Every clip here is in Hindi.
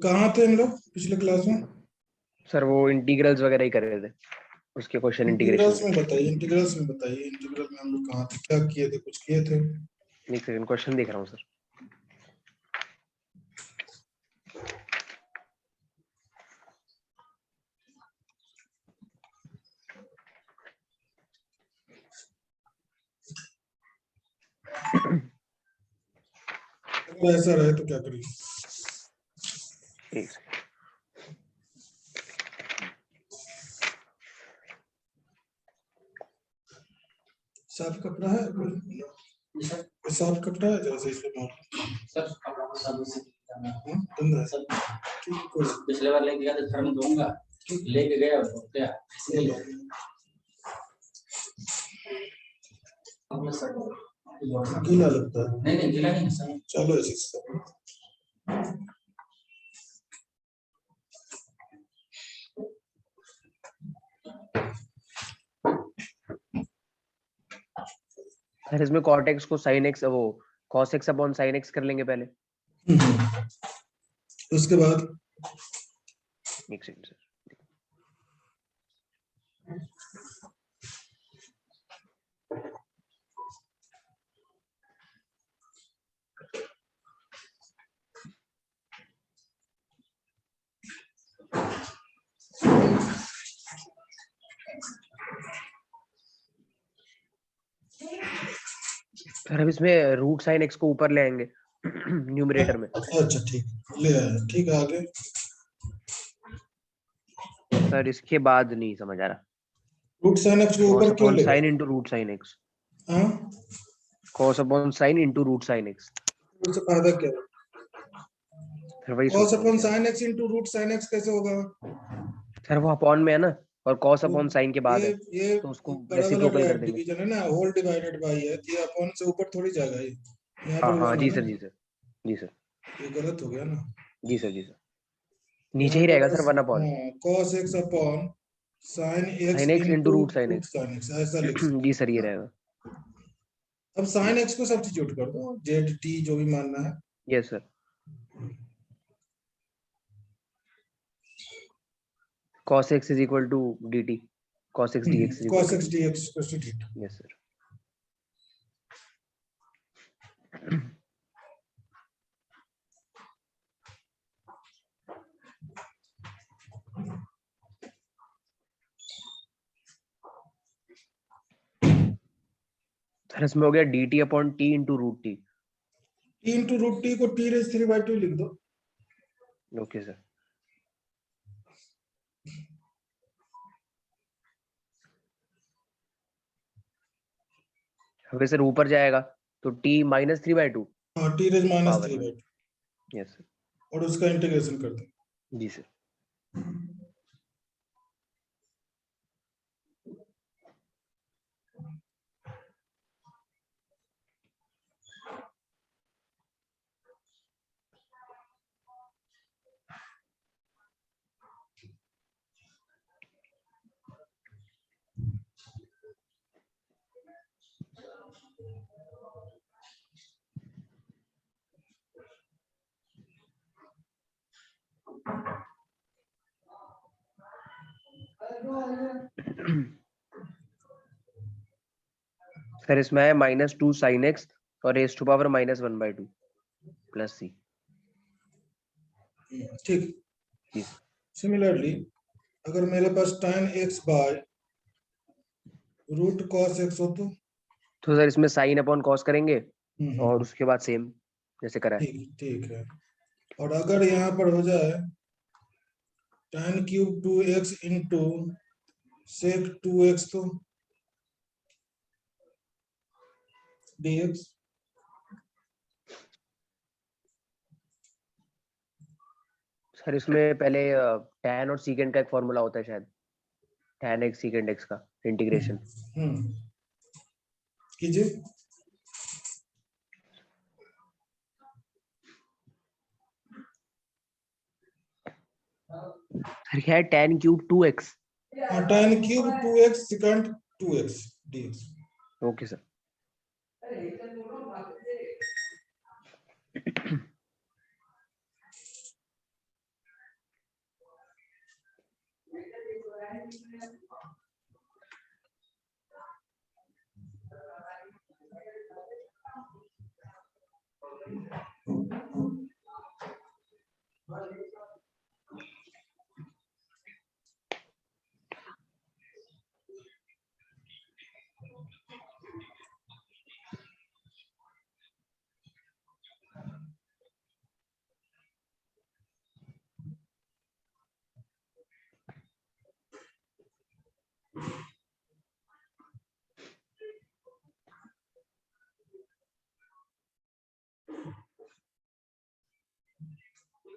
कहाँ थे हम लोग पिछले क्लास में? सर वो इंटीग्रल्स वगैरह ही कर रहे थे, उसके क्वेश्चन इंटीग्रेशन इंटीग्रल्स में बताइए, इंटीग्रल्स में बताइए, इंटीग्रल में हम लोग कहाँ थे, क्या किए थे, कुछ किए थे? एक सेकंड, क्वेश्चन देख रहा हूँ सर। अगर ऐसा रहे तो क्या करिए? एक सेकंड। साफ कपड़ा है कोई? साफ कपड़ा है जैसे इसमें मार सर कपड़ा सब से बंद है सब ठीक, कोई पिछले बार लेके गया तो घर में दूंगा, लेके गया और क्या अपने सर गीला लगता है। नहीं नहीं गिला नहीं सर। चलो ऐसे सब सर इसमें cot x को sin x, वो cos x upon sin x कर लेंगे पहले। उसके बाद एक सेकंड सर। सर अब इसमें रूट साइन एक्स को ऊपर ले आएंगे न्यूमरेटर में। अच्छा ठीक, ले आए, ठीक है, आगे सर इसके बाद नहीं समझ आ रहा। रूट साइन एक्स को cos ऊपर क्यों अपॉन ले साइन गए? Into root sine X. हाँ, cos upon sine into root sine X. उससे फायदा क्या है? सर वही cos सोच रहा हूँ अपॉन क्या। sin x into root sin x कैसे होगा? सर वो अपॉन में है ना, और cos तो अपॉन साइन के बाद है, ये तो उसको बड़ा वाला रेसिप्रोकल कर देंगे। डिवीजन है ना, होल डिवाइडेड बाय है, ये अपॉन से ऊपर थोड़ी जाएगा, ये यहाँ हाँ पर हाँ वन जी है सर, ना, जी सर, जी सर, ये गलत हो गया ना। जी सर, जी सर। नीचे यहाँ ही रहेगा पर sir one upon cos x upon sin x sine X into into root sine root X. sin x ऐसा लिख जी सकते सर, ये हैं। रहेगा। अब sin x को सब्स्टिट्यूट कर दो, जेड टी जो भी मानना है। Yes sir. cos x is equal to dt, cos x dx is equal cos to x dt। dx equals to dt। Yes sir. Sir इसमें हो गया dt upon t into root T. t into root T को t रेज 3/2 लिख दो। Okay sir. अगर सर ऊपर जाएगा तो t माइनस 3/2 हाँ, t रेज माइनस पावर में। 3/2 यस सर। और उसका इंटीग्रेशन कर दो। जी सर। सर इसमें है -2 sin x और raise to power -1/2 plus c। ठीक। जी सर। सिमिलरली अगर मेरे पास tan x by root cos x हो तो सर इसमें साइन अपॉन कॉस करेंगे और हम्म, उसके बाद सेम जैसे करा है। ठीक ठीक है। और अगर यहाँ पर हो जाए tan cube 2x into sec 2x तो dx। सर इसमें पहले tan और secant का एक फॉर्मूला होता है शायद, tan x secant x का इंटीग्रेशन। कीजिए। सर क्या है, tan cube 2x। tan cube 2x secant 2x dx। Okay sir.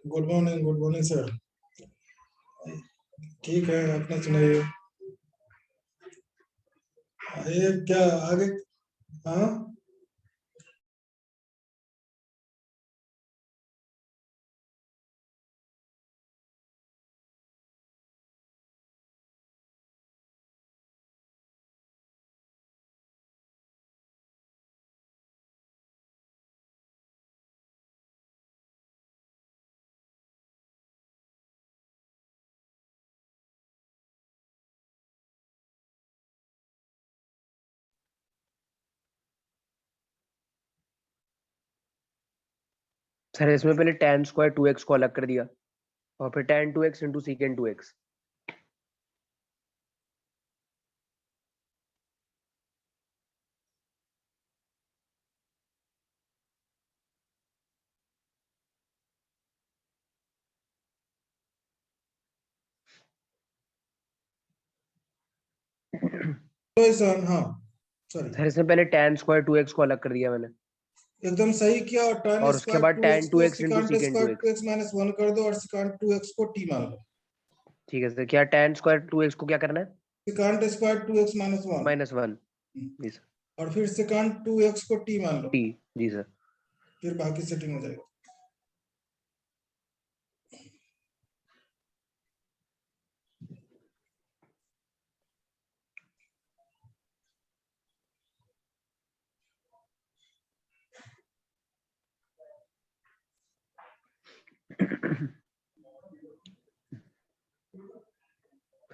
Good morning sir. ठीक है, अपना सुनाइए। ये क्या आगे? हाँ, सर इसमें पहले tan स्क्वायर 2x को अलग कर दिया और फिर tan 2x into secant 2x। तो सर, हाँ सॉरी, सर इसमें पहले tan स्क्वायर 2x को अलग कर दिया मैंने एकदम सही किया। और tan और उसके स्क्वायर बाद 2x tan को 2x into secant secant square 2x। 2x minus 1 कर दो और secant 2x को t मान लो। ठीक है सर, क्या tan स्क्वायर 2x को क्या करना है? secant square 2x minus 1 -1। जी सर। और फिर secant 2x को t मान लो, t। जी सर। फिर बाकी सेटिंग हो जाएगा।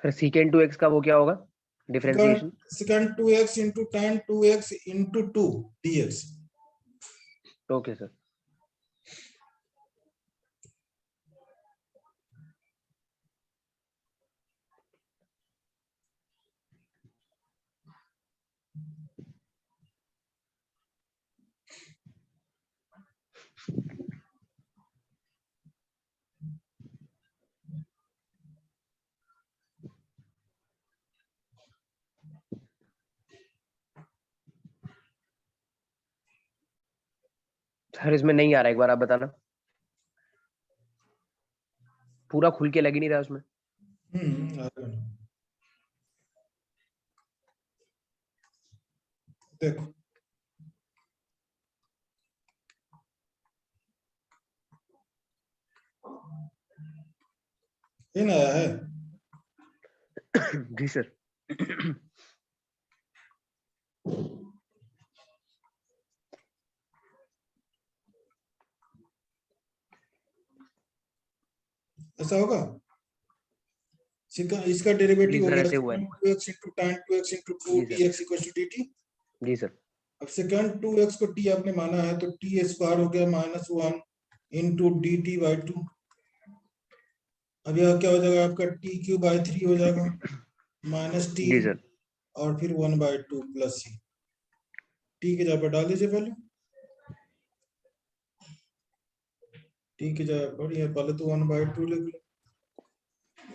फिर secant 2x का वो क्या होगा differentiation? secant 2x into tan 2x into 2 dx। Okay sir. Sir इसमें नहीं आ रहा, एक बार आप बताना। पूरा खुल के लग ही नहीं रहा उसमें। आ रहा है। देखो, ये ना आया है। जी सर। ऐसा होगा। इसका डेरिवेटिव जी हो सर, गया ऐसे हुआ है। 2x into tan 2x into 2 जी sir. dx equals to dt। जी सर। अब secant 2x को t आपने माना है, तो t स्क्वायर हो गया -1 into dt by 2। अब यह क्या हो जाएगा आपका, t क्यूब by 3 हो जाएगा माइनस t जी सर। और फिर 1/2 प्लस c। t की जगह पर डाल दीजिए पहले। t की जगह पर ये पहले तो 1/2 लिख लो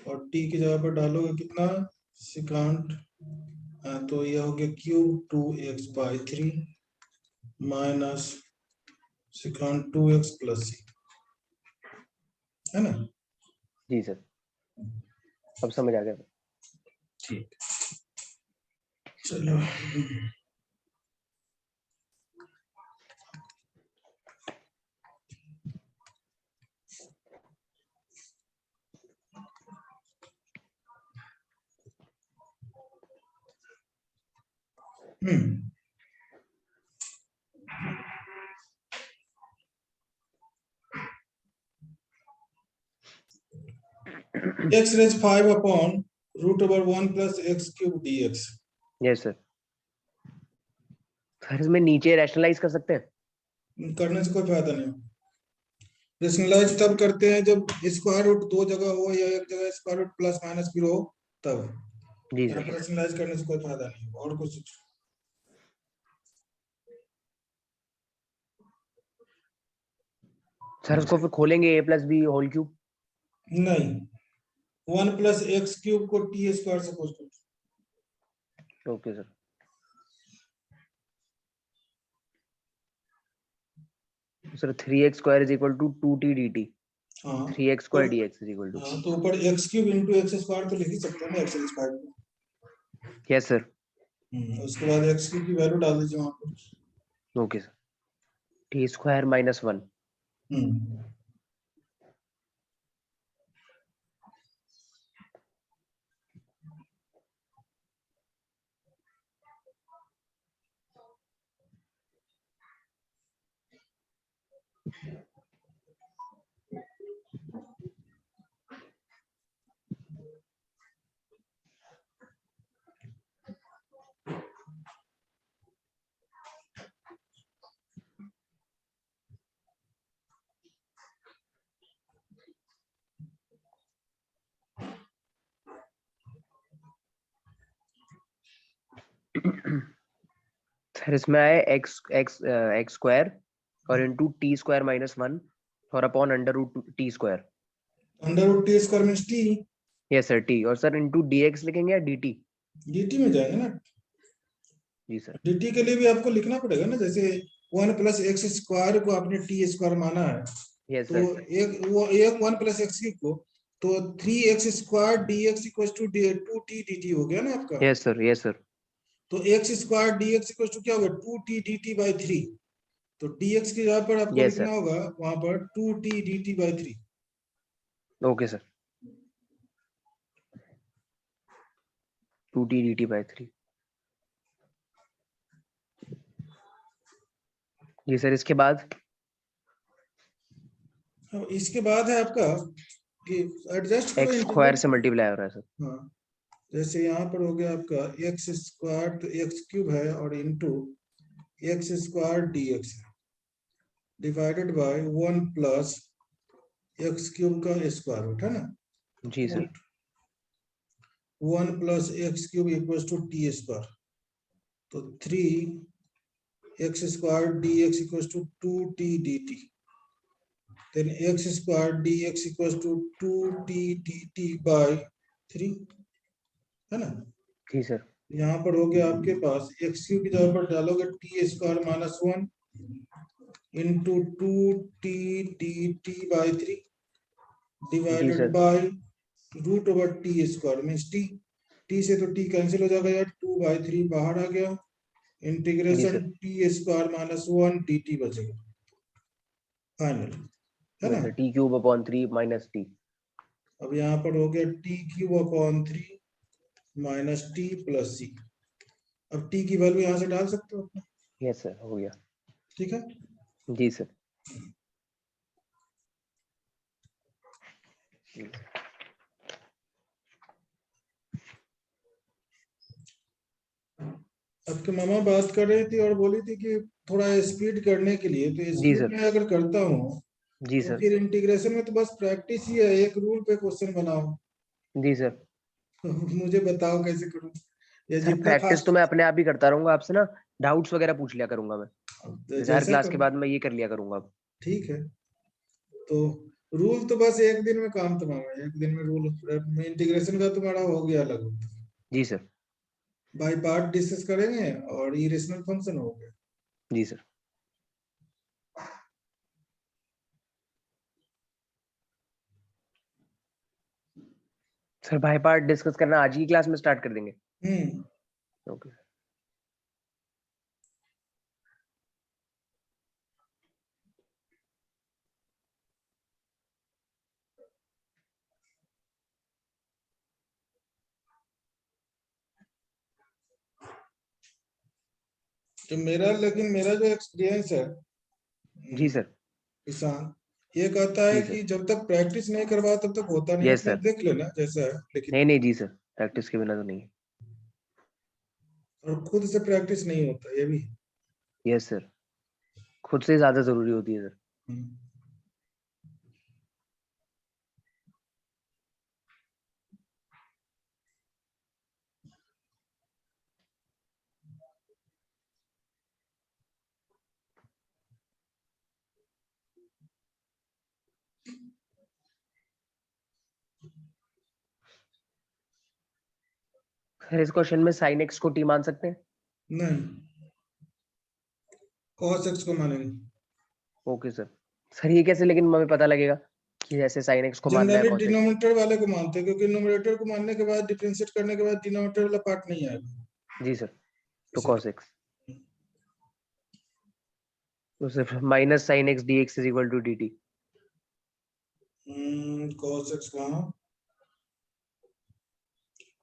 और t की जगह पर डालोगे कितना, secant, तो यह हो गया cube 2x by 3 minus secant 2x plus c, है ना? जी सर, अब समझ आ गया। ठीक, चलो। x raised 5 upon root over 1 plus x cube D X. Yes sir. Sir इसमें नीचे रैशनलाइज कर सकते हैं? करने से कोई फायदा नहीं। रेशनलाइज तब करते हैं जब स्क्वायर रूट दो जगह हो या एक जगह स्क्वायर रूट प्लस माइनस भी हो, तब। जी यहाँ सर। पर रेशनलाइज करने से कोई फायदा नहीं और कुछ। सर उसको फिर खोलेंगे a plus B whole cube? नहीं, 1 प्लस एक्स क्यूब को टी स्क्वायर से सपोज करो। Okay sir. Sir 3x square is equal to 2t dt। हाँ 3x तो square dx is equal to. हाँ तो ऊपर X cube into x square तो लिख ही सकते हैं ना, एक्स स्क्वायर को। Yes sir. उसके बाद एक्स क्यूब की वैल्यू डाल दीजिए वहां पर। Okay sir. t square minus 1। Sir इसमें आए x x x स्क्वायर और इनटू t स्क्वायर माइनस 1 और upon under root t square. Under root T square means T. Yes sir t, और सर इनटू dx लिखेंगे या dt? dt में जाएंगे ना। जी सर। dt के लिए भी आपको लिखना पड़ेगा ना, जैसे 1 प्लस एक्स स्क्वायर को आपने टी स्क्वायर माना है, यस तो सर। एक 1 प्लस एक्स को तो 3x square dx equals to 2t dt हो गया ना आपका। Yes sir. Yes sir. तो x square dx equals to क्या होगा, 2t dt बाई 3। तो dx की जगह पर आपको यस लिखना सर। होगा वहां पर 2t dt by 3। Okay sir. 2t dt by 3। जी सर। इसके बाद अब इसके बाद है आपका कि एडजस्ट करो x स्क्वायर इंटीग्रल। से मल्टीप्लाई हो रहा है सर। हाँ, जैसे यहाँ पर हो गया आपका एक्स स्क्वायर, तो एक्स क्यूब है और into x square dx divided by 1 plus x cube का स्क्वायर रूट है ना। जी sir. 1 plus x cube equals to t square, तो 3 x square dx equals to 2t dt। Then x square dx equals to 2t dt by 3 है ना। जी सर। यहाँ पर हो गया आपके पास एक्स क्यूब की जगह पर डालोगे T square minus 1 into 2t dt by 3 जी divided sir. By root over T square means T. T से तो टी कैंसिल हो जाएगा यार, 2/3 बाहर आ गया, जी integration sir. T square minus 1 dt बचेगा फाइनल, है यस ना। Sir. t cube upon 3 minus t। अब यहाँ पर हो गया t cube upon 3 minus t plus c. अब टी की वैल्यू यहाँ से डाल सकते हो अपना, यस सर, हो गया। ठीक है। जी सर। आपके मामा बात कर रही थी और बोली थी कि थोड़ा स्पीड करने के लिए, तो जी स्पीड सर। में अगर करता हूँ जी तो सर। फिर इंटीग्रेशन में तो बस प्रैक्टिस ही है, एक रूल पे क्वेश्चन बनाओ। जी सर। तो मुझे बताओ कैसे करूँ, या सर जितना प्रैक्टिस तो फास्ट। मैं अपने आप ही करता रहूंगा, आपसे ना डाउट्स वगैरह पूछ लिया करूंगा मैं, जैसे हर जैसा क्लास के करो, बाद मैं ये कर लिया करूंगा अब। ठीक है। तो रूल तो बस एक दिन में काम तमाम है, एक दिन में रूल में इंटीग्रेशन का तुम्हारा हो गया लगभग। जी सर। बाई पार्ट डिस्कस करेंगे और इरेशनल फंक्शन हो गया। जी sir. Sir by part discuss करना आज की क्लास में स्टार्ट कर देंगे? Hmm okay. तो लेकिन मेरा जो एक्सपीरियंस है जी सर। किसान, ये कहता है जी कि सर। जब तक प्रैक्टिस नहीं करवाओ तब तक होता नहीं है, यस अपना सर। देख लेना जैसा है, लेकिन नहीं नहीं जी सर। प्रैक्टिस के बिना तो नहीं। और खुद से प्रैक्टिस नहीं होता ये भी। यस सर, खुद से ज्यादा जरूरी होती है सर। हम्म। सर इस क्वेश्चन में साइन एक्स को टी मान सकते हैं? नहीं, cos x को मानेंगे। Okay sir. सर ये कैसे लेकिन हमें पता लगेगा कि जैसे साइन एक्स को मानना है जनरली cos x? डिनोमिनेटर वाले को मानते हैं, क्योंकि न्यूमरेटर को मानने के बाद डिफरेंशिएट करने के बाद डिनोमिनेटर वाला पार्ट नहीं आएगा। जी सर, तो इसलिए cos x तो सिर्फ minus sine x D X is equal to D T. cos x कहाँ,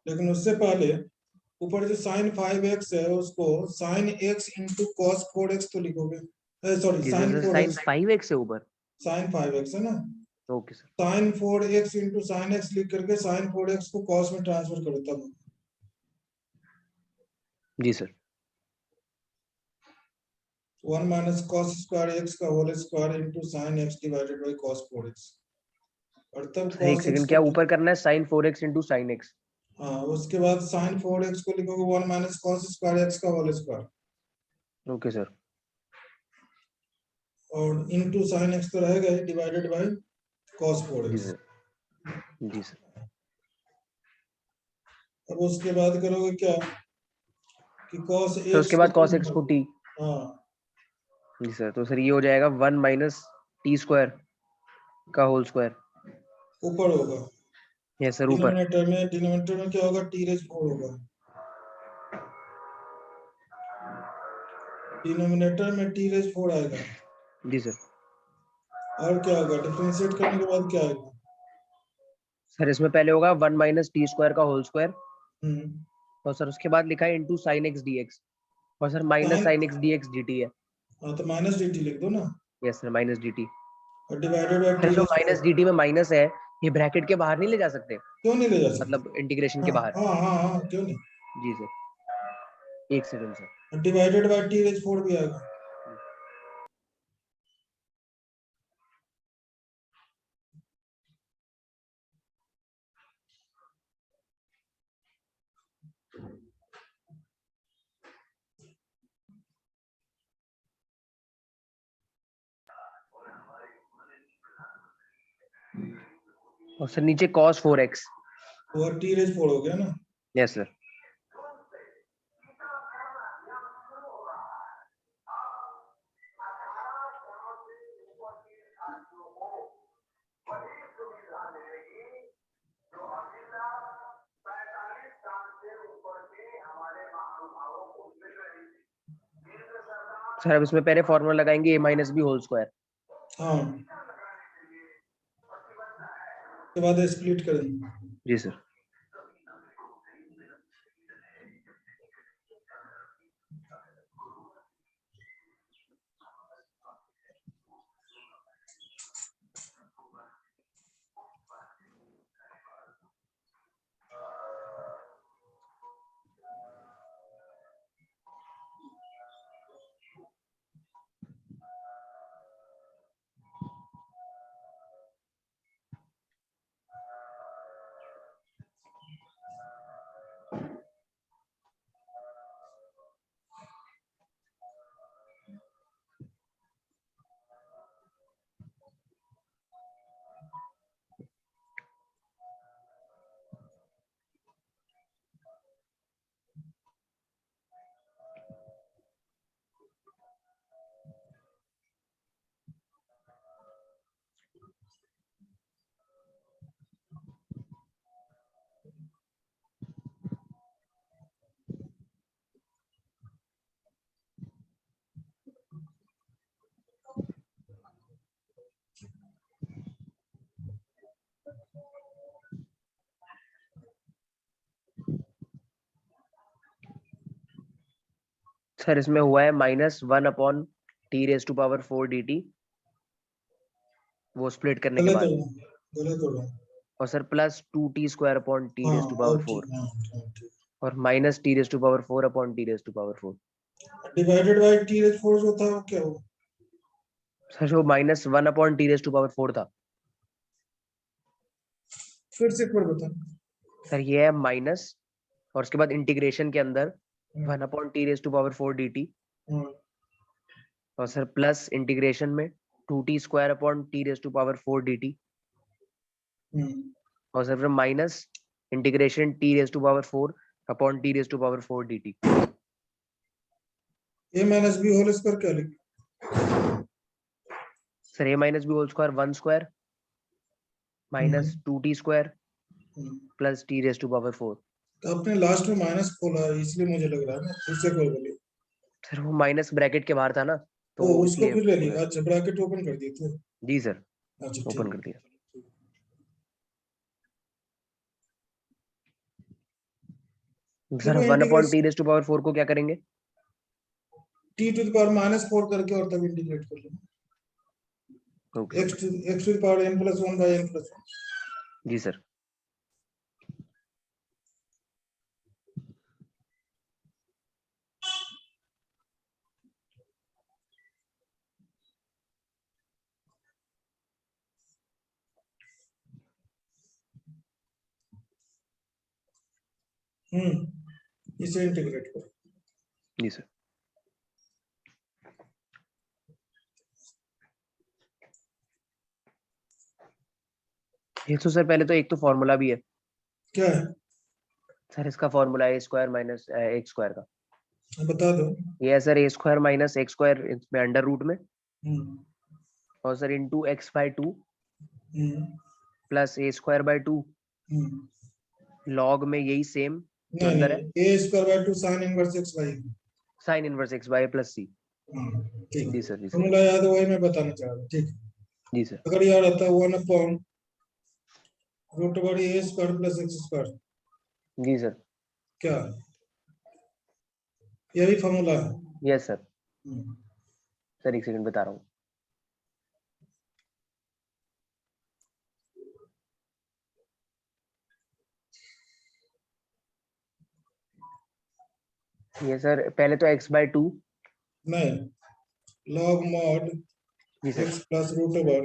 लेकिन उससे पहले ऊपर जो sin 5x है उसको sin x into cos 4x तो लिखोगे, सॉरी जी sin sir, 4x, sine 5x से ऊपर। sin 5x है ना, okay sir. sin 4x into sin x लिख करके sin 4x को cos में ट्रांसफर करो तब। जी sir. 1 minus cos square x का whole square into sin x divided by cos 4x, और तब सर एक cos x सेकंड, को, क्या ऊपर करना है sign 4x into sine X? हाँ उसके बाद sin 4x को लिखोगे 1 minus cos square x का होल स्क्वायर, ओके सर। और into sin x तो रहेगा ही डिवाइडेड बाय cos जी 4x। सर। जी सर। अब उसके बाद करोगे क्या कि cos सर x उसके बाद को, cos x को t। हाँ जी सर, तो सर ये हो जाएगा 1 माइनस टी स्क्वायर का होल स्क्वायर। ऊपर होगा, यस सर, ऊपर। डिनोमिनेटर में क्या होगा, t रेज 4 होगा, डिनोमिनेटर में t रेज 4 आएगा। जी सर। और क्या होगा, डिफरेंशिएट करने के बाद क्या आएगा, सर इसमें पहले होगा 1 माइनस टी स्क्वायर का होल स्क्वायर, हम्म और सर उसके बाद लिखा है into sine x D x, और sir minus sin, sine x D x d t है। हाँ तो माइनस dt लिख दो ना, yes sir, minus d t. और डिवाइडेड बाय सर t जो रेज 4। माइनस डी टी में माइनस है, ये ब्रैकेट के बाहर नहीं ले जा सकते? क्यों नहीं ले जा सकते, मतलब इंटीग्रेशन के हाँ बाहर। हाँ हाँ हाँ क्यों नहीं, जी सर, एक second sir. Divided by t raise 4 भी आएगा। और सर नीचे cos 4x। वो t रेज 4 हो गया ना, यस सर। सर अब इसमें पहले फॉर्मूला लगाएंगे a minus B whole square. हाँ उसके बाद स्प्लिट करेंगे। जी सर। सर इसमें हुआ है minus 1 upon t raise to power 4 dt, वो स्प्लिट करने के गलत बाद। होगा, गलत होगा, और sir plus 2t² upon t हाँ रेज टू पावर और 4 ठीक, हाँ ठीक। और minus t raise to power 4 upon t raise to power 4। Divided by t raise 4 जो था वो क्या हो? सर वो -1 upon t raise to power 4 था। फिर से एक बार बता। सर ये है माइनस और उसके बाद इंटीग्रेशन के अंदर हाँ, 1 upon t raise to power 4 dt हाँ, और सर प्लस इंटीग्रेशन में 2t² upon t raise to power 4 dt हम्म। और सर फिर minus integration t raise to power 4 upon t raise to power 4 dt। A minus B whole square क्या लिखा? Sir a minus B whole square 1 square minus 2t² plus t raise to power 4। तो आपने लास्ट में माइनस खोला है, इसलिए मुझे लग रहा है ना, फिर से कोई बोलिए। सर वो माइनस ब्रैकेट के बाहर था ना ओ तो उसको इसलिए फिर ले लिया, अच्छा ब्रैकेट ओपन कर दिए थे। जी सर अच्छा ओपन ठीक कर दिया। सर देखो 1 upon integration t raise to power 4 को क्या करेंगे? टी टू द पावर -4 करके और तब इंटीग्रेट कर लो। Okay sir x to the power n plus 1 by n plus 1। जी सर। इसे इंटीग्रेट करो। जी सर। ये तो सर पहले तो एक तो फॉर्मूला भी है क्या है? सर, इसका फॉर्मूला है स्क्वायर माइनस एक्स स्क्वायर का। बता दो। ये है sir a² minus x square इसमें अंडर रूट में हम्म, और सर इंटू x/2 हम्म, प्लस a²/2 हम्म। लॉग में यही सेम जो नहीं अंदर है नहीं, a square by 2 sine inverse x by. Sine inverse x by plus c। ठीक। जी सर जी सर फॉर्मूला याद है, वही मैं बताना चाह रहा हूँ, ठीक है। जी सर अगर याद आता है 1 upon root over a square plus x square, जी सर क्या यही फॉर्मूला है? Yes sir. हम्म, सर एक सेकंड बता रहा हूँ। ये सर पहले तो x/2 नहीं, लॉग मॉड जी sir x plus root over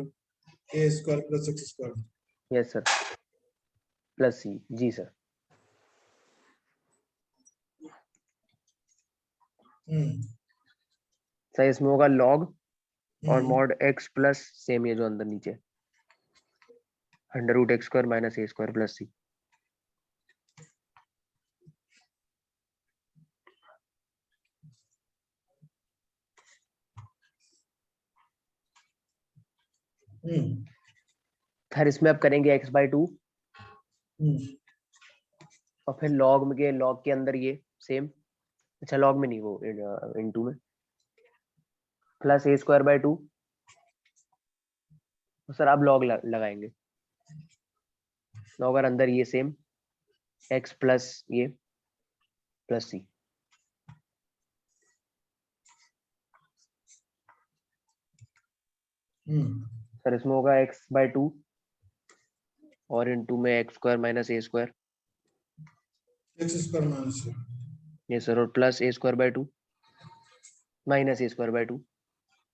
a square plus x square. Yes sir plus c जी सर। हम्म, सर इसमें होगा लॉग और हम्म, मॉड x प्लस सेम ये जो अंदर नीचे under root x² minus a² plus c। हम्म, सर इसमें अब करेंगे x/2 हम्म, और फिर लॉग के अंदर ये सेम, अच्छा लॉग में नहीं वो इनटू में प्लस a²/2 सर अब लॉग लगाएंगे लॉग और अंदर ये सेम x प्लस ये प्लस c। सर इसमें होगा x/2 और इनटू में x² minus a²। X square minus ये सर और plus a²/2 minus a²/2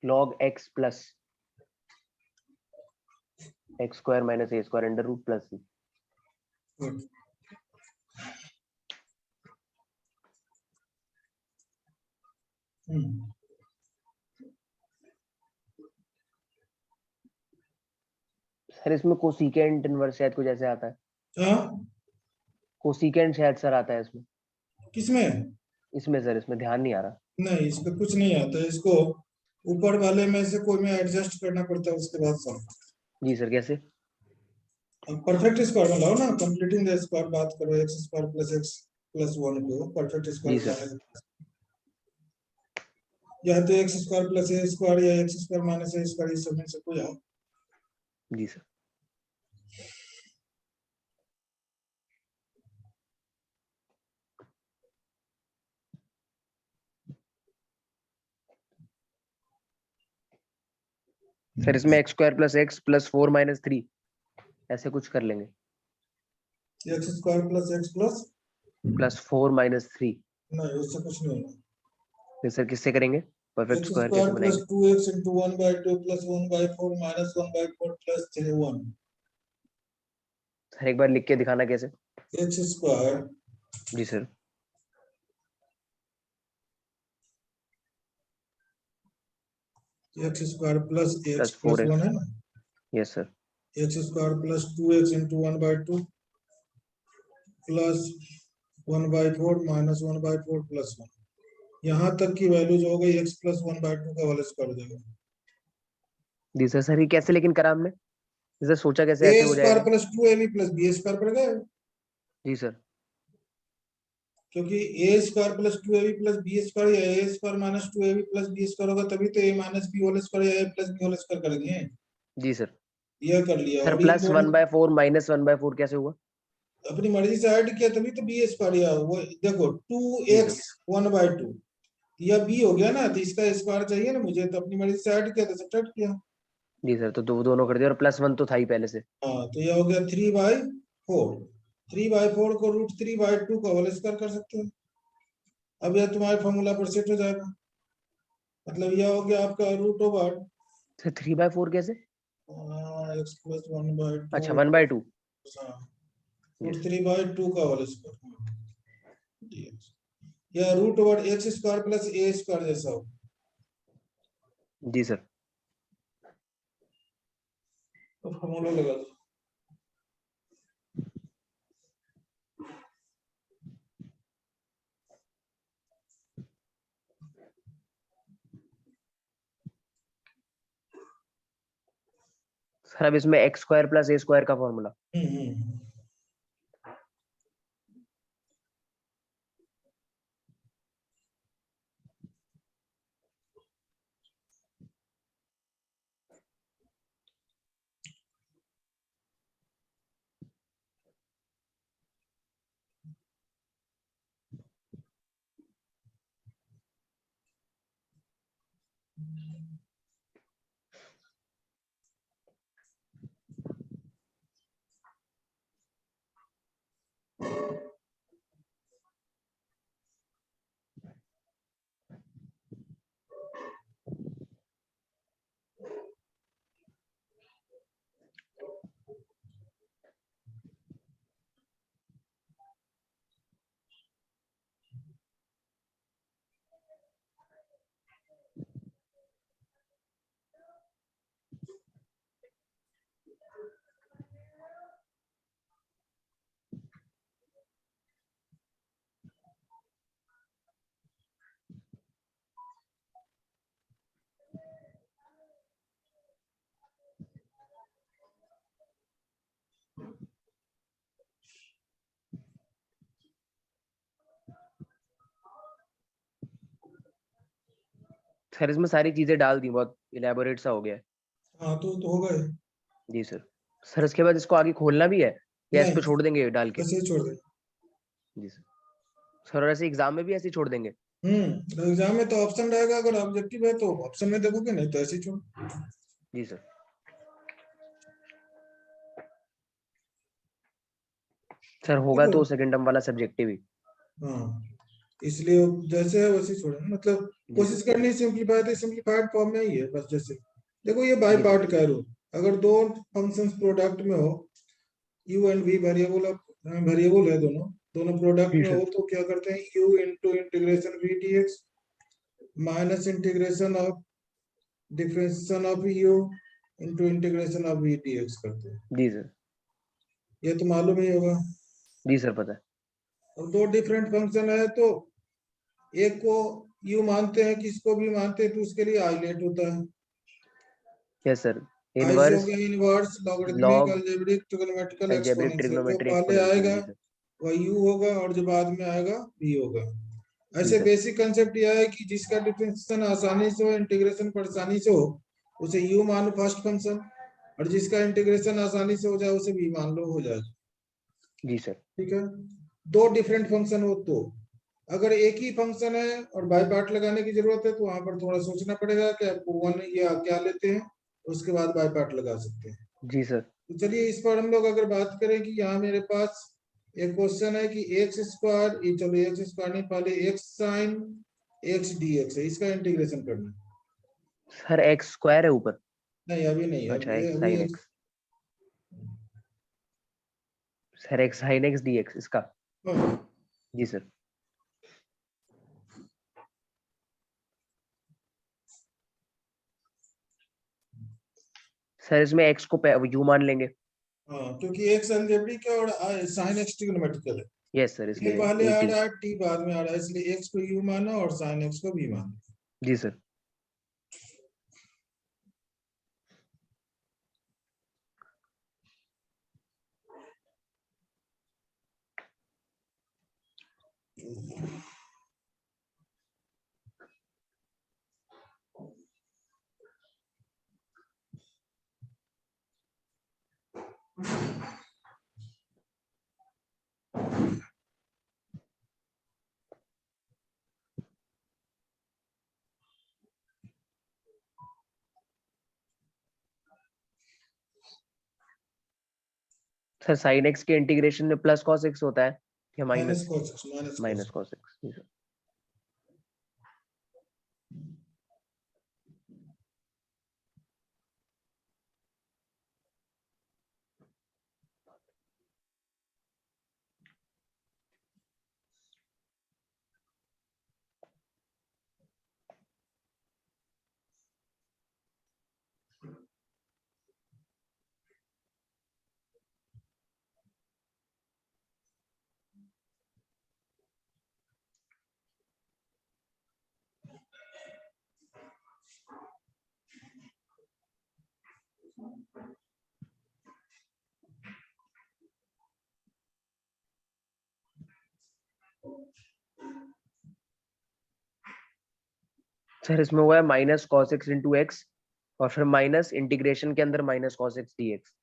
log x plus x² minus a² under root plus c। Good. Sir इसमें कोसिकेंट इनवर्स शायद कुछ ऐसे आता है, हाँ, कोसिकेंट शायद सर आता है इसमें किसमें? इसमें सर इसमें ध्यान नहीं आ रहा। नहीं, इस पे कुछ नहीं आता है, इसको ऊपर वाले में से कोई में एडजस्ट करना पड़ता है, उसके बाद सॉल्व। जी सर कैसे? अब परफेक्ट स्क्वायर में लाओ ना, कंप्लीटिंग द स्क्वायर बात करो, x square plus x plus 1 को परफेक्ट जी स्क्वायर सर बनाए। या तो एक्स स्क्वायर प्लस ए स्क्वायर या एक्स स्क्वायर माइनस ए स्क्वायर, इस सब में से कोई आओ। जी सर। सर इसमें x² plus x plus 4 minus 3 ऐसे कुछ कर लेंगे। X square plus x plus plus 4 minus 3। नहीं, उससे कुछ नहीं होगा। फिर सर किससे करेंगे? परफेक्ट एक्स स्क्वायर स्क्वायर कैसे प्लस बनाएंगे? 2x into 1/2 plus 1/4 minus 1/4 plus 1। Sir एक बार लिख के दिखाना कैसे। एक्स स्क्वायर जी sir. X square plus x plus plus 1 4x। है ना। Yes sir. X square plus 2x into 1/2 plus 1/4 minus 1/4 plus 1। यहाँ तक की वैल्यू जो हो गई x प्लस 1/2 का होल स्क्वायर हो जाएगा। जी सर। सर ये कैसे लेकिन करा हमने, जैसे सोचा कैसे ए ऐसे हो स्क्वायर जाएगा? Plus 2ab plus b square पड़ गया, जी सर। क्योंकि a square plus 2ab plus b square या a square minus 2ab plus b square होगा, तभी तो a minus B whole square या a plus B whole square करेंगे। जी सर। यह कर लिया। सर और इन प्लस दोनों 1/4 माइनस 1/4 कैसे हुआ? अपनी मर्जी से ऐड किया तभी तो बी स्क्वायर या वो देखो जी 2x सर। 1/2 यह बी हो गया ना, तो इसका स्क्वायर चाहिए ना मुझे, तो अपनी मर्जी से ऐड किया तो सब्ट्रैक्ट किया। जी सर, तो दोनों कर दिया और प्लस 1 तो था ही पहले से। हाँ, तो यह हो गया 3/4। 3/4 को √3/2 का होल स्क्वायर कर सकते हैं। अब यह तुम्हारे फॉर्मूला पर सेट हो जाएगा। मतलब यह हो गया आपका √ओवर सर 3/4 कैसे? x plus 1/2। अच्छा 1/2। √3/2 का होल स्क्वायर। यह √ओवर एक्स स्क्वायर प्लस ए स्क्वायर जैसा हो। जी सर। तो फॉर्मूला लगा दो। सर अब इसमें एक्स स्क्वायर प्लस ए स्क्वायर का फॉर्मूला। हम्म। सर इसमें सारी चीजें डाल दी, बहुत इलेबोरेट सा हो गया है। हाँ, तो होगा ही। जी सर। सर इसके बाद इसको आगे खोलना भी है या इस नहीं, पे छोड़ देंगे डाल के? ऐसे ही छोड़ दे। जी सर। सर और ऐसे एग्जाम में भी ऐसे ही छोड़ देंगे? तो एग्जाम में तो ऑप्शन रहेगा, अगर ऑब्जेक्टिव है तो ऑप्शन में देखोगे, नहीं तो ऐसे ही छोड़। जी सर। सर होगा देखो, तो सेकंड टर्म वाला सब्जेक्टिव ही। हाँ, इसलिए जैसे है वैसे ही छोड़े, मतलब जी कोशिश सर। करनी सिंप्लीफाई, तो सिंप्लीफाइड फॉर्म में ही है बस। जैसे देखो, ये बाय जी सर। पार्ट कह रहे हो, अगर दो फंक्शंस प्रोडक्ट में हो, u एंड v वेरिएबल है, दोनों दोनों प्रोडक्ट जी में सर। हो, तो क्या करते हैं, u into integration v dx minus integration of differentiation of u into integration of v dx करते हैं। जी सर। ये तो मालूम ही होगा। जी सर पता है। अब दो डिफरेंट फंक्शन है, तो एक को u मानते हैं, किसको भी मानते हैं, तो उसके लिए आइलेट होता है। Yes sir. आई से हो इनवर्स, गया inverse, logarithmic, log, algebraic, trigonometrical, algebraic, exponential. जो ट्रिग्नोमेट्री, पहले एक्सपोनेंशियल। आएगा जी सर। वह u होगा, और जो बाद में आएगा v होगा। जी ऐसे सर। बेसिक कंसेप्ट यह है कि जिसका डिफरेंशिएशन आसानी से हो, इंटीग्रेशन परेशानी से हो, उसे u मानो फर्स्ट फंक्शन, और जिसका इंटीग्रेशन आसानी से हो जाए उसे v मान लो, हो जाएगा। जी सर। ठीक है। दो डिफरेंट फंक्शन हो तो, अगर एक ही फंक्शन है और बाय पार्ट लगाने की जरूरत है, तो वहां पर थोड़ा सोचना पड़ेगा कि आपको वन या क्या लेते हैं, उसके बाद बाय पार्ट लगा सकते हैं। जी सर। तो चलिए, इस पर हम लोग अगर बात करें कि यहाँ मेरे पास एक क्वेश्चन है कि एक्स स्क्वायर, ये चलो एक्स स्क्वायर नहीं, पहले एक्स साइन एक्स डीएक्स है, इसका इंटीग्रेशन करना है। सर एक्स स्क्वायर है ऊपर। नहीं अभी नहीं, अच्छा, अभी एक्स अभी sine x. X. Sir x sine x D x इसका। हाँ, जी सर। सर इसमें एक्स को यू मान लेंगे। हाँ, क्योंकि एक्स अलजेब्रिक है और साइन एक्स ट्रिग्नोमेट्रिकल है। यस सर, ये इसलिए पहले आ एटी। रहा है, टी बाद में आ रहा है, इसलिए एक्स को यू माना और साइन एक्स को भी माना। जी सर। सर साइन एक्स के इंटीग्रेशन में प्लस कॉस एक्स होता है या minus minus? Cos x, minus minus cos. Cos x. जी सर। सर इसमें हुआ है minus cos x into x, और फिर माइनस इंटीग्रेशन के अंदर minus cos x D x.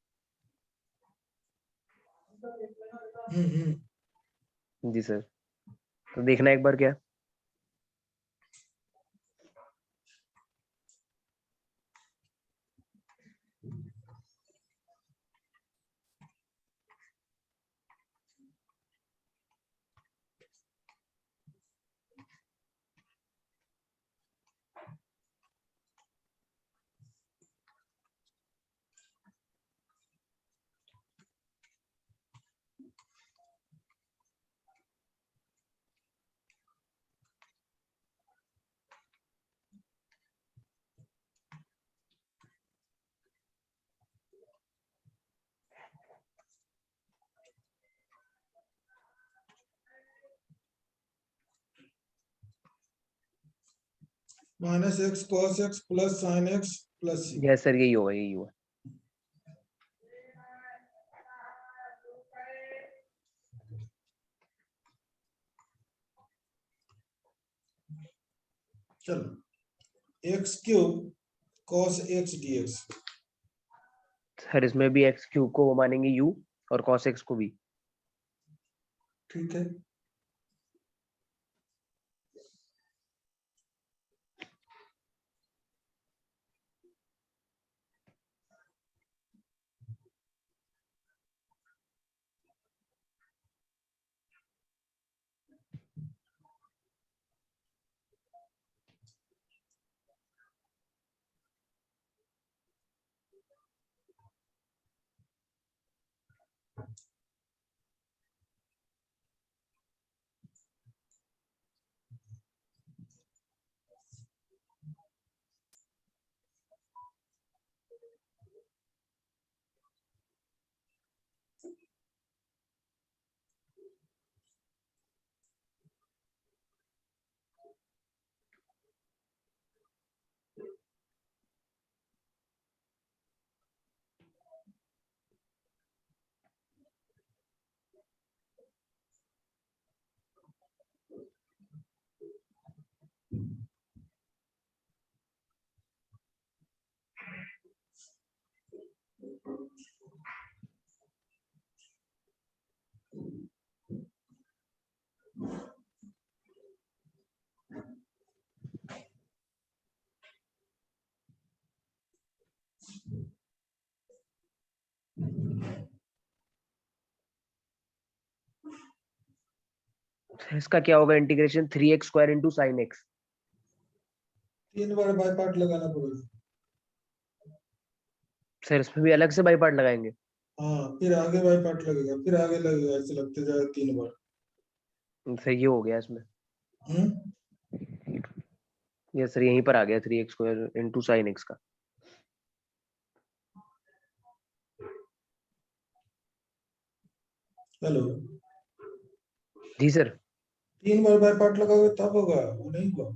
जी सर। तो देखना एक बार क्या। Minus x cos x plus sine x plus c. Yes sir, यही होगा यही होगा। चलो x cube cos x dx. Sir इसमें भी एक्स क्यूब को वो मानेंगे यू, और कॉस एक्स को भी। ठीक है, इसका क्या होगा integration 3x square into sine x. 3 बार बाय पार्ट लगाना पड़ेगा। सर इसमें भी अलग से बाई पार्ट लगाएंगे। हाँ, फिर आगे बाय पार्ट लगेगा, फिर आगे लगेगा, ऐसे लगते जाएगा 3 बार। सर ये हो गया इसमें। हम्म ये सर यहीं पर आ गया 3x square into sine x का। हेलो, जी सर। 3 बार बाय पार्ट लगाओगे तब होगा, वो नहीं हुआ।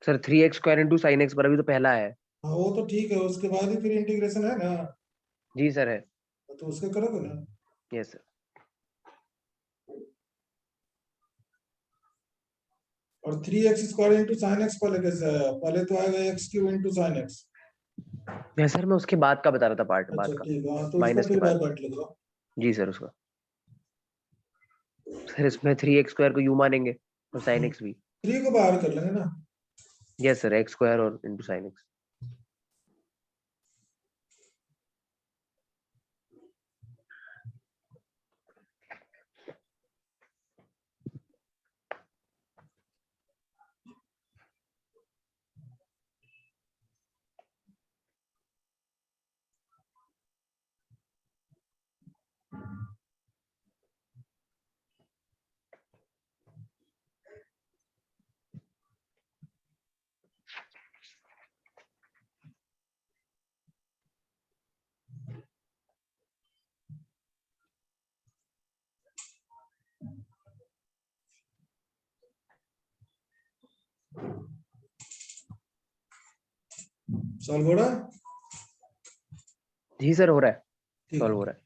Sir 3x square into sine x पर अभी तो पहला है। हाँ, वो तो ठीक है, उसके बाद ही फिर इंटीग्रेशन है ना, जी सर है। तो उसके करोगे ना। Yes sir. और 3x² इंटू साइन एक्स पहले कैसे आया? पहले तो आएगा x³ into sine x. Yes sir मैं उसके बाद का बता रहा था पार्ट अच्छा बाद का। ठीक है, हाँ, तो उसको माइनस के फिर बाय बाद। पार्ट लगाओ। जी सर उसका। सर इसमें 3x स्क्वायर को यू मानेंगे और साइन एक्स भी। 3 को बाहर कर लेंगे ना। यस सर एक्स स्क्वायर और इंटू साइन एक्स। सॉल्व हो रहा है? जी सर हो रहा है। ठीक सॉल्व है। हो रहा है।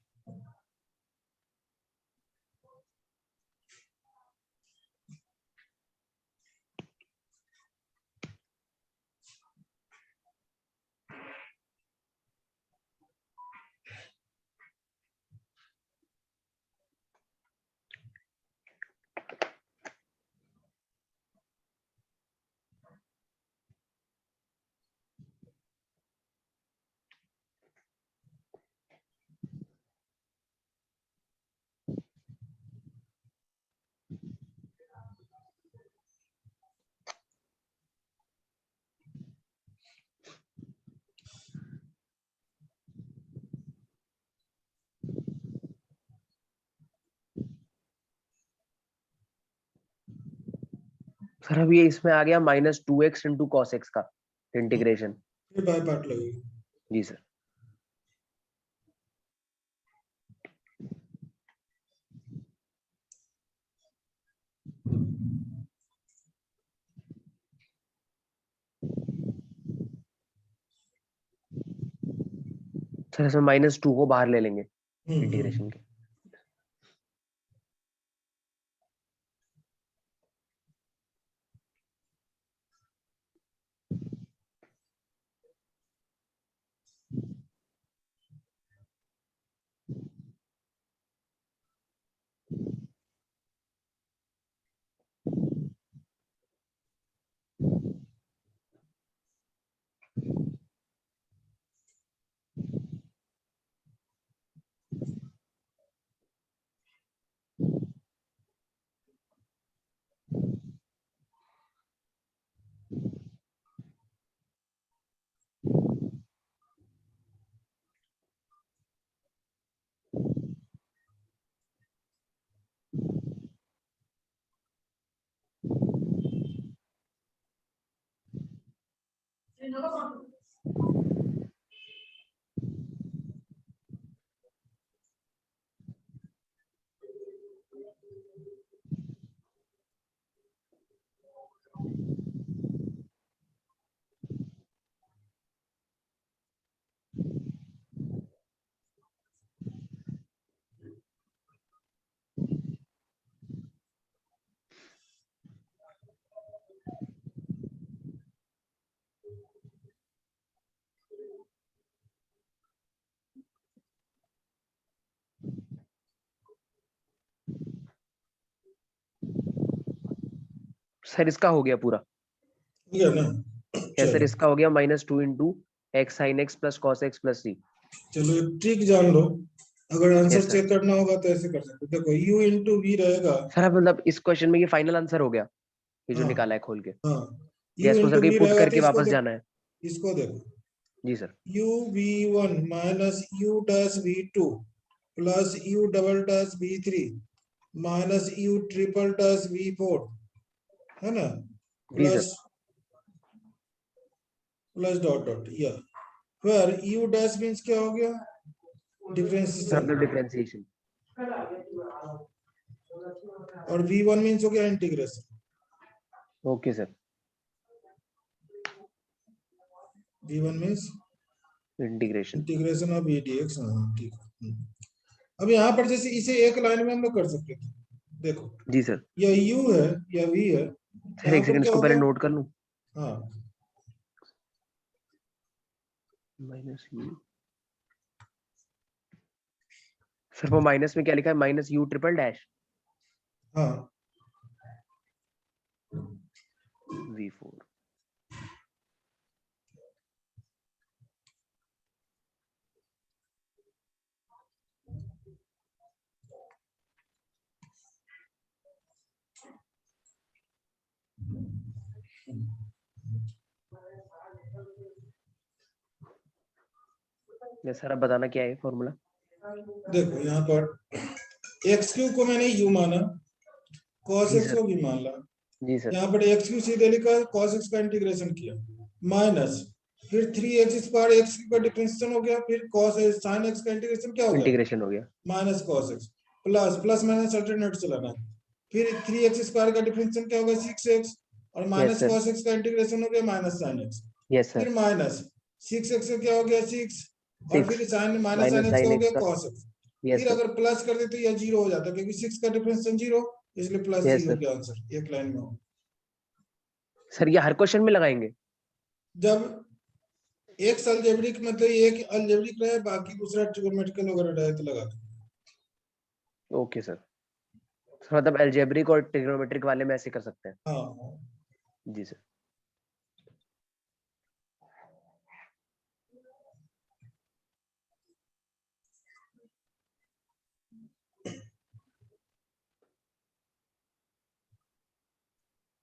सर अब ये इसमें आ गया -2x इंटू कॉस एक्स का इंटीग्रेशन। फिर बाय पार्ट लगेगा। जी सर। सर इसमें -2 को बाहर ले लेंगे इंटीग्रेशन के। सर इसका हो गया पूरा। ठीक है ना। या सर चलो इसका हो गया -2 into x sine x plus cos x plus c. चलो, एक ट्रिक जान लो। अगर आंसर Yes, sir. चेक करना होगा तो ऐसे कर सकते हो। देखो u इंटू वी रहेगा। सर अब मतलब इस क्वेश्चन में ये फाइनल आंसर हो गया, ये जो हाँ निकाला है खोल के। हाँ, या u इसको सर इंटू कहीं वी पुट रहेगा तो करके वापस जाना है? इसको देखो, जी sir. u v1 minus u dash v2 plus u double dash v3 minus u triple dash v4 है ना, जी sir. Plus plus dot dot या फिर u डैश मींस क्या हो गया, सर डिफरेंशिएशन, मतलब डिफरेंशिएशन। और v1 मींस हो गया integration. Okay sir. v1 means integration. Integration of v dx। हाँ ठीक है। अब यहाँ पर जैसे इसे एक लाइन में हम लोग कर सकते थे। देखो जी सर। या u है या v है, सर यहाँ एक पर सेकंड क्या इसको हो पहले गया, नोट कर लूं। हाँ माइनस यू। सर वो माइनस में क्या लिखा है? माइनस यू ट्रिपल डैश हाँ v4। सर अब बताना क्या है फॉर्मूला? देखो यहाँ पर एक्स क्यू को मैंने u माना, cos जी x सर। को v मान ला, जी सर। यहाँ पर एक्स क्यू सीधे लिखा है, cos x का इंटीग्रेशन किया, माइनस फिर 3x स्क्वायर एक्स का डिफरेंशिएशन हो गया, फिर cos sin x का इंटीग्रेशन क्या हो गया, इंटीग्रेशन हो गया। Minus cos x, plus plus minus alternate चलाना है, फिर 3x स्क्वायर का डिफरेंशिएशन क्या होगा 6x, और yes minus sir. cos x का इंटीग्रेशन हो गया माइनस sin x, यस फिर सर। माइनस 6x का क्या हो गया 6, और 6 फिर sin minus minus sin x का साइन हो एक्स गया का। cos x, यस फिर सर। अगर प्लस कर देते या जीरो हो जाता, क्योंकि 6 का डिफरेंशिएशन जीरो, इसलिए प्लस यस 0 सर। का आंसर एक लाइन में हो। सर ये हर क्वेश्चन में लगाएंगे? जब एक अलजेब्रिक मतलब एक अलजेब्रिक रहे, बाकी दूसरा ट्रिगोनोमेट्रिकल वगैरह रहे तो लगा दो। Okay sir. मतलब अलजेब्रिक और ट्रिग्नोमेट्रिक वाले में ऐसे कर सकते हैं? हाँ हाँ। जी सर।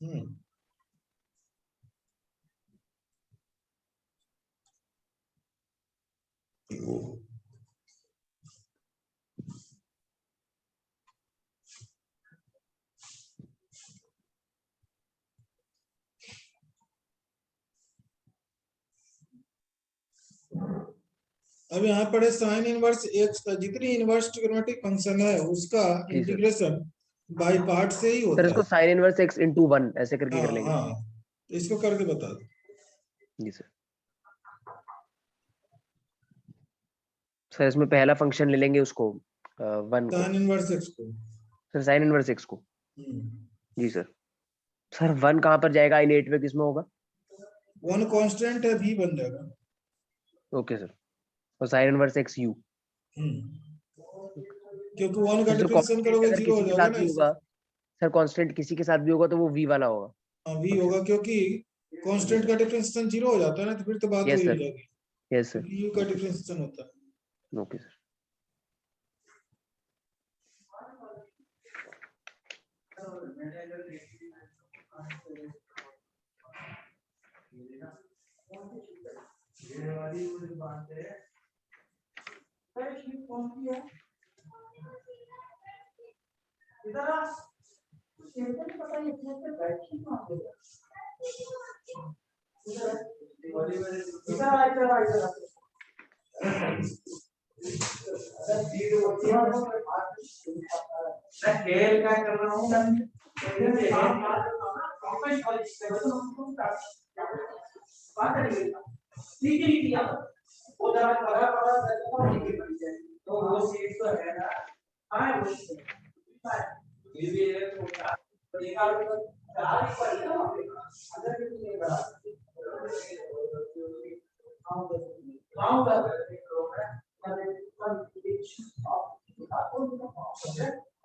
हम्म अब यहाँ पर है साइन इनवर्स एक्स का, जितनी इनवर्स ट्रिगोनोमेट्रिक फंक्शन है उसका जी सर। इंटीग्रेशन बाय पार्ट से ही सर होता इसको है। साइन इनवर्स x इंटू 1 ऐसे करके हाँ कर लेंगे? हाँ, तो इसको करके बता दो। जी सर। सर इसमें पहला फंक्शन ले लेंगे उसको 1 को। साइन इनवर्स एक्स को। सर साइन इनवर्स x को। हम्म। जी सर। सर 1 कहाँ पर जाएगा? इन 8 में किसमें होगा? 1 कांस्टेंट है, v बन जाएगा। Okay sir. और साइन इनवर्स x u। क्योंकि 1 का सर जो डिफरेंशिएशन कांस्टेंट करोगे अगर जीरो किसी हो के जाएगा साथ ना भी इससे। होगा, सर कांस्टेंट किसी के साथ भी होगा तो वो v वाला होगा। हाँ v फंक्शन। होगा, क्योंकि जी कांस्टेंट सर। का डिफरेंशिएशन जीरो हो जाता है ना, तो फिर तो बात यस वही हो सर। जाएगी, यस सर। क्योंकि u का डिफरेंशिएशन होता है। Okay sir. खेल क्या कर रहा हूँ तो वो सीट तो है ना। हाँ ये भी है तो निकाल कर चार ही पड़ी ना अगर किसी ने बड़ा हाँ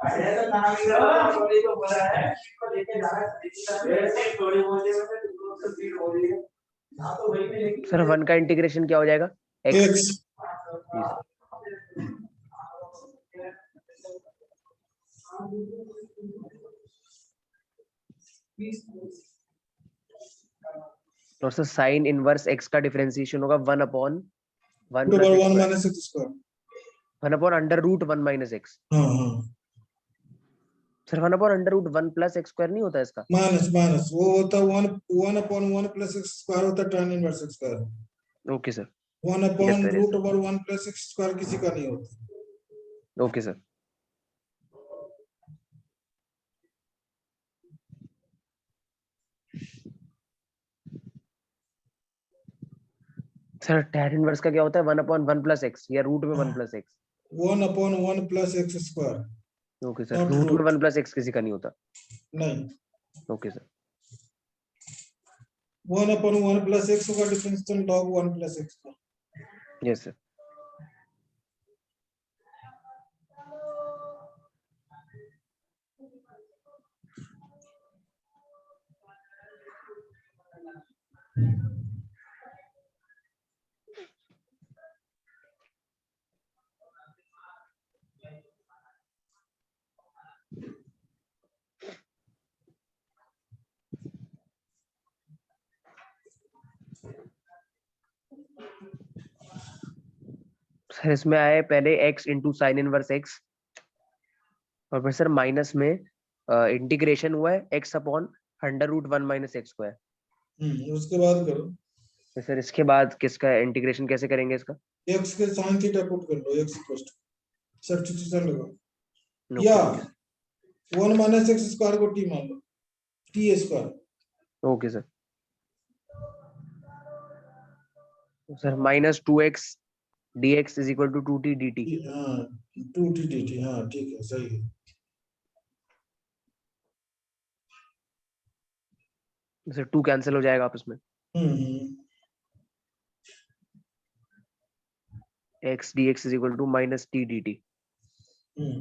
अरे तो नाम तो बोला है तो लेके जा रहा है वैसे थोड़ी बोली में तो सीट हो रही है ना, तो वही पे लेके सर 1 का इंटीग्रेशन क्या हो जाएगा? x। x जी सर। और सर साइन इनवर्स x का डिफरेंशिएशन होगा 1 upon 1 root plus over x 1 square, minus x square. 1 upon under root 1 minus x. हाँ हाँ sir 1 upon under root 1 plus x square नहीं होता इसका? माइनस माइनस वो होता है 1 प्लस एक्स स्क्वायर होता है tan inverse x square. Okay sir, 1 yes upon sir, yes root sir, over 1 plus x square किसी का नहीं होता। Okay sir. Sir tan inverse का क्या होता है? 1 अपॉन 1 प्लस एक्स या रूट में 1 plus x? 1 upon 1 plus x square, okay sir, not root में रूट। 1 प्लस एक्स किसी का नहीं होता। नहीं, okay sir, 1 upon 1 plus x होगा डिफरेंशियल लॉग 1 प्लस एक्स का। Yes sir. सर इसमें आए पहले x into sine inverse x, और फिर सर माइनस में इंटीग्रेशन हुआ है x upon under root 1 minus x square. उसके बाद करो तो सर इसके बाद किसका इंटीग्रेशन कैसे करेंगे इसका? x के sin थीटा पुट कर लो, x इक्वल टू सब्स्टिट्यूशन लगाओ, या okay okay 1 minus x square को t मान लो, t square. Okay sir. Sir minus 2x dx is equal to 2t dt। हाँ 2t dt, हाँ ठीक है, सही है। सर 2 कैंसिल हो जाएगा आपस में, हम्म x dx is equal to minus t dt। हम्म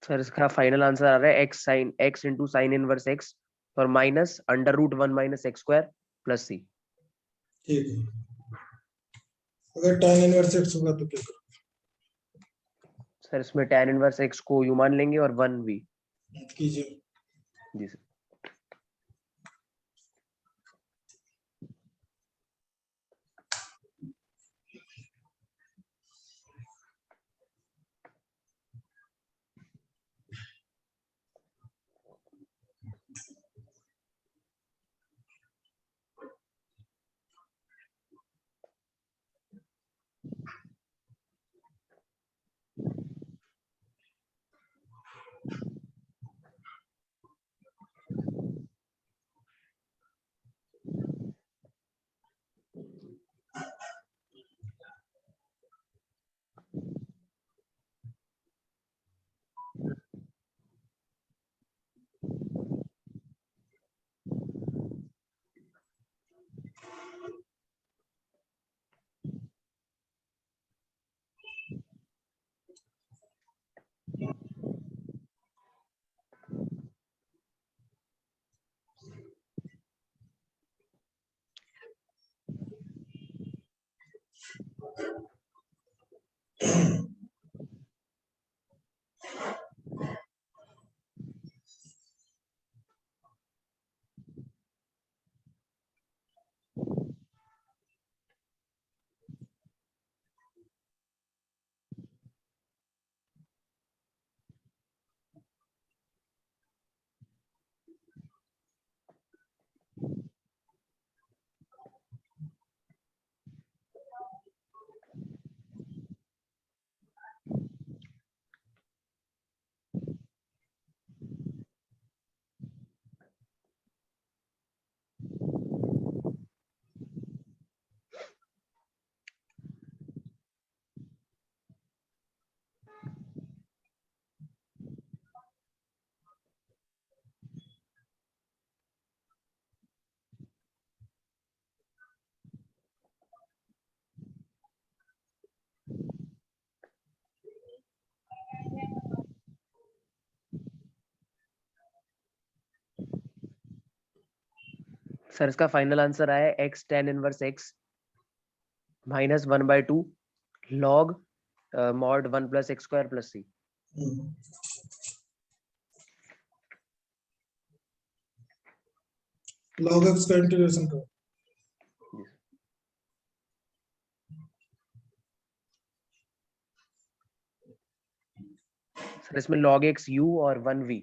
सर इसका फाइनल आंसर आ रहा है x into sine inverse x और minus under root 1 minus x square plus c। ठीक है, अगर tan इनवर्स x होगा तो क्या करो? सर इसमें tan इनवर्स x को यू मान लेंगे और 1 v। कीजिए। जी सर। सर इसका फाइनल आंसर आया x tan inverse x minus 1/2 log mod 1 plus x square plus c। log x का इंटीग्रेशन करो। सर इसमें log x u और 1v।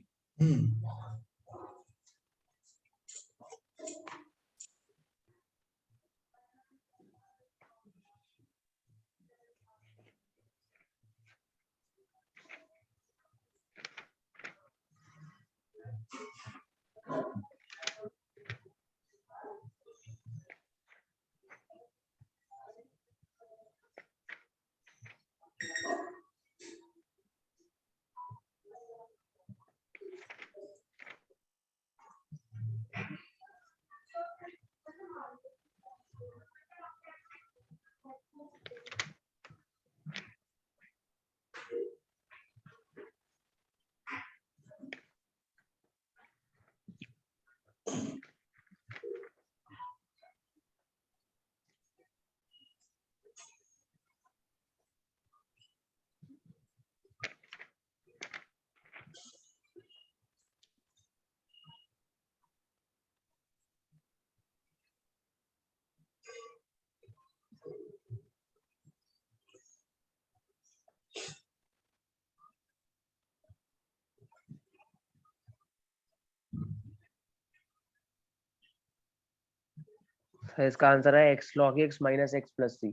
सर इसका आंसर है x log x minus x plus c।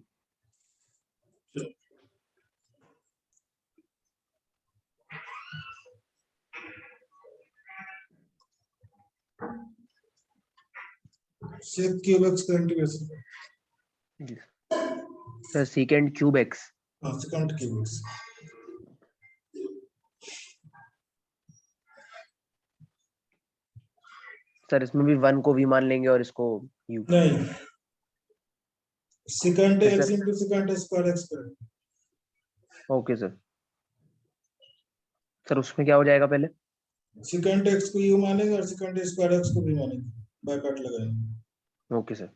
sec cube x का इंटीग्रेशन करो। Sir secant cube x। हाँ secant cube x। सर इसमें भी 1 को v मान लेंगे और इसको u। नहीं, secant फिर x sir into secant square x करो। Okay sir. सर उसमें क्या हो जाएगा पहले? secant x को u मानेंगे और secant square x को भी मानेंगे, बाय पार्ट लगाएंगे। Okay sir.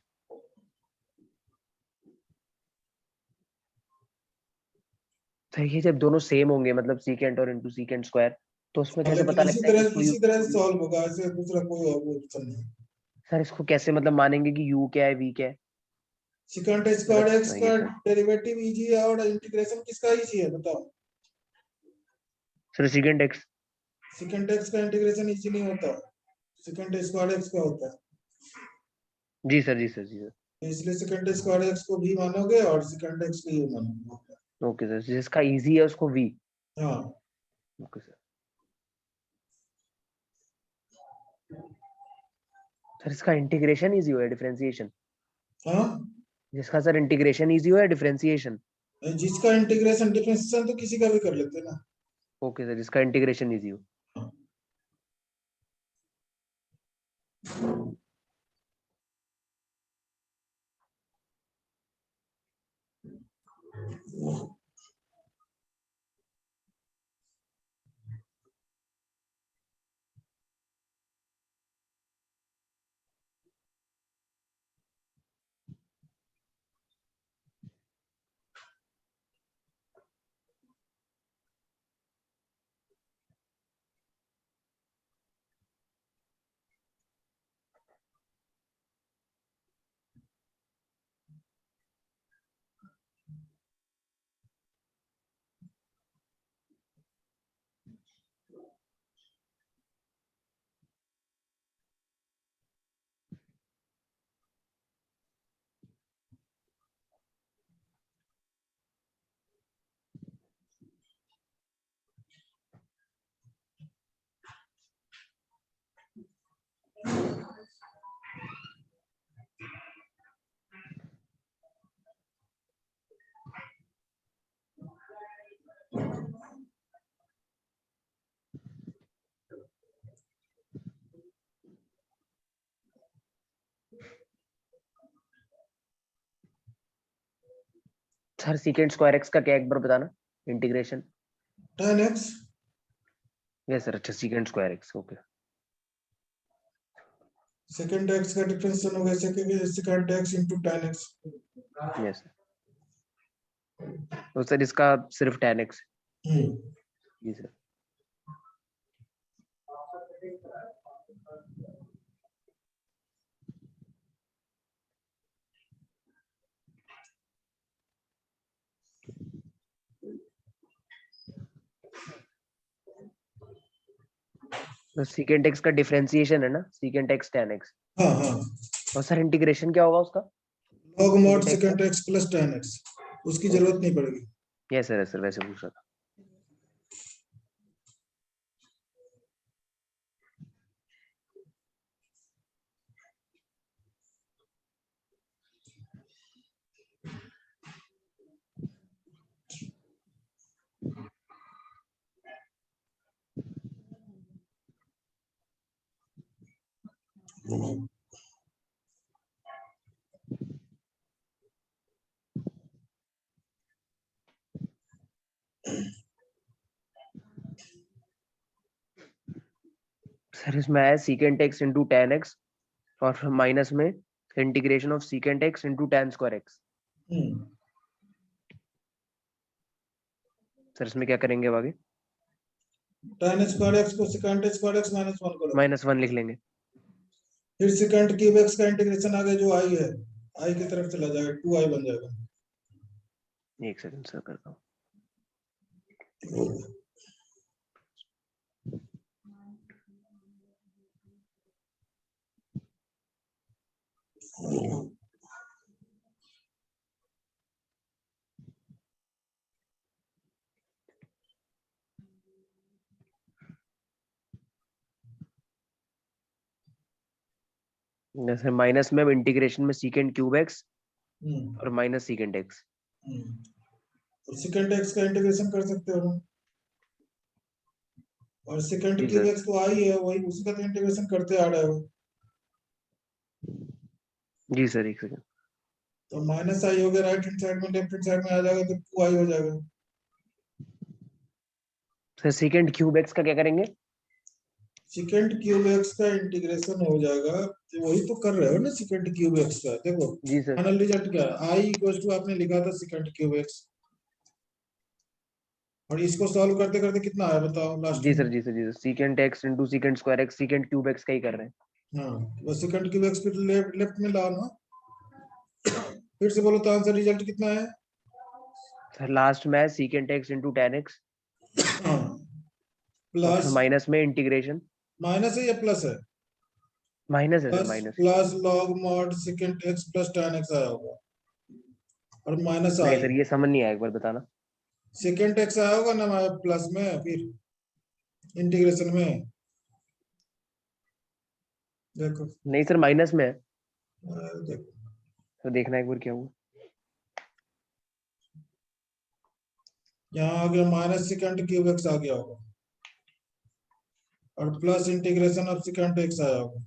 सर ये जब दोनों सेम होंगे मतलब secant और into secant स्क्वायर तो उसमें कैसे लेकिन पता लगता है कि इसको इसी तरह से सॉल्व होगा, ऐसे दूसरा कोई और ऑप्शन नहीं। सर इसको कैसे मतलब मानेंगे कि u क्या है v क्या है? secant square x बताइए का सर। डेरिवेटिव इजी है और इंटीग्रेशन किसका इजी है बताओ? Sir secant x। secant x का इंटीग्रेशन इजी नहीं होता, secant square x का होता है। जी सर जी सर जी सर। इसलिए secant square x को भी मानोगे और secant x को u मानोगे। ओके सर जिसका इजी है उसको v। हाँ ओके सर। सर इसका इंटीग्रेशन इजी हो या डिफरेंशिएशन? हाँ, जिसका सर इंटीग्रेशन इजी हो या डिफरेंशिएशन? जिसका इंटीग्रेशन डिफरेंशिएशन तो किसी का भी कर लेते हैं ना। ओके सर जिसका इंटीग्रेशन इजी हो। सर secant स्क्वायर x का क्या एक बार बताना integration. tan x yes sir. अच्छा secant square x okay. Second x का डिफरेंशिएशन हो गया second x into tan x। Yes तो सर इसका सिर्फ tan x। जी सर। तो सीकेंट एक्स का डिफरेंशिएशन है ना, सीकेंट एक्स tan x। हाँ हाँ और सर इंटीग्रेशन क्या होगा उसका? log mod Secant x secant x plus tan x, उसकी Okay. जरूरत नहीं पड़ेगी। यस सर वैसे पूछ रहा था। सर इसमें आया secant x into tan x और फिर माइनस में integration of secant x into tan square x. Sir इसमें क्या करेंगे अब आगे? tan स्क्वायर x को secant स्क्वायर x माइनस 1 करो, -1 लिख लेंगे। फिर secant क्यूब x का इंटीग्रेशन आगे जो i है i की तरफ चला जाएगा 2i बन जाएगा। एक सेकंड सर करता हूँ। जैसे माइनस में इंटीग्रेशन में सीकेंट क्यूब एक्स और माइनस सीकेंट एक्स। और secant x का इंटीग्रेशन कर सकते हो और secant जी क्यूब सर। x तो i है, वही उसी का तो इंटीग्रेशन करते आ रहे हो, जी सर एक सेकंड। तो माइनस i हो गया राइट हैंड साइड में, लेफ्ट हैंड साइड में आ जाएगा तो 2i हो जाएगा। सर सीकेंट क्यूब एक्स का क्या करेंगे? secant क्यूब x का इंटीग्रेशन हो जाएगा, तो वही तो कर रहे हो ना secant क्यूब x का। देखो जी सर। फाइनल रिजल्ट क्या है, i इक्वल्स टू आपने लिखा था secant क्यूब x, और इसको सॉल्व करते करते कितना आया बताओ लास्ट जी में। सर जी सर जी sir secant x into secant square x secant cube x का ही कर रहे हैं। हाँ बस secant क्यूब x फिर लेफ्ट में लाओ ना, फिर से बोलो तो आंसर रिजल्ट कितना है। सर लास्ट में है secant x into tan x और फिर प्लस माइनस में इंटीग्रेशन। माइनस है या प्लस है, माइनस है sir plus minus. Plus log mod secant x plus tan x आया होगा और माइनस नहीं आई, सर ये समझ नहीं आया, एक बार बताना। secant x आया होगा ना प्लस में, फिर इंटीग्रेशन में देखो, नहीं सर माइनस में है। देखो तो देखना एक बार क्या हुआ। यहाँ आ गया माइनस secant क्यूब x आ गया होगा और plus integration of secant x आया होगा,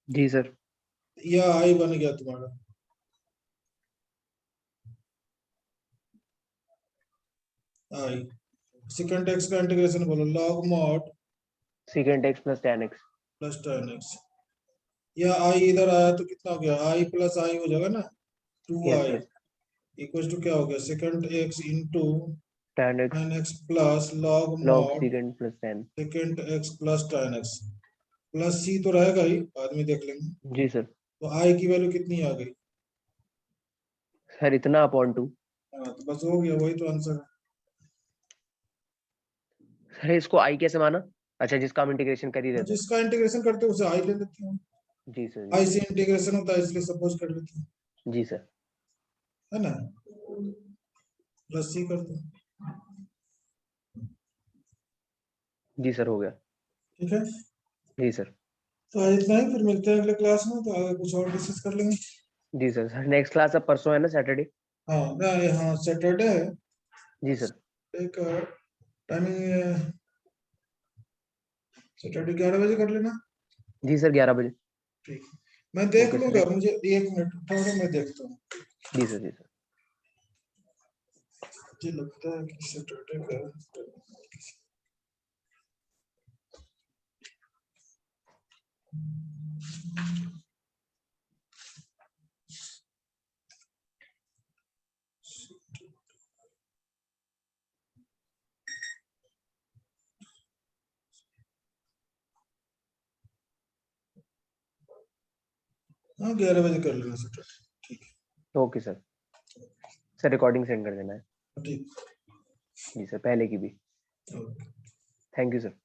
जी सर। यह आई बन गया तुम्हारा। आई secant x का इंटीग्रेशन बोलो log mod secant x plus tan x। Plus tan x, यह आई इधर आया तो कितना हो गया, आई प्लस आई हो जाएगा ना, yes 2i sir. Equal to क्या हो गया secant x into tan x tan x plus log log mod secant plus tan। secant x plus tan x, plus c तो रहेगा ही, बाद में देख लेंगे। जी सर। तो i की वैल्यू कितनी आ गई, सर इतना अपॉन 2। हाँ तो बस हो गया, वही तो आंसर है। सर इसको आई कैसे माना? अच्छा जिसका हम इंटीग्रेशन कर ही और देते हैं। जिसका इंटीग्रेशन करते हैं उसे i ले लेते हैं, जी सर i जी से इंटीग्रेशन होता है इसलिए सपोज कर लेते हैं, सर। जी सर। है ना, प्लस c करते हैं, जी सर हो गया। ठीक है। जी सर। तो आज इतना ही, फिर मिलते हैं अगले क्लास में, तो आगे कुछ और डिस्कस कर लेंगे। जी सर। सर नेक्स्ट क्लास अब परसों है ना, सैटरडे? हाँ नहीं हाँ सैटरडे है, जी सर। एक टाइमिंग सैटरडे 11 बजे कर लेना। जी सर 11 बजे। ठीक, मैं देख ओके सर। लूंगा, मुझे 1 मिनट ठहरो मैं देखता हूँ, जी सर जी सर। मुझे लगता है कि सैटरडे का हाँ 11 बजे कर लेना सर, ठीक okay sir. Sir recording send कर देना है। है, ठीक। जी सर, पहले की भी। ओके। Thank you sir.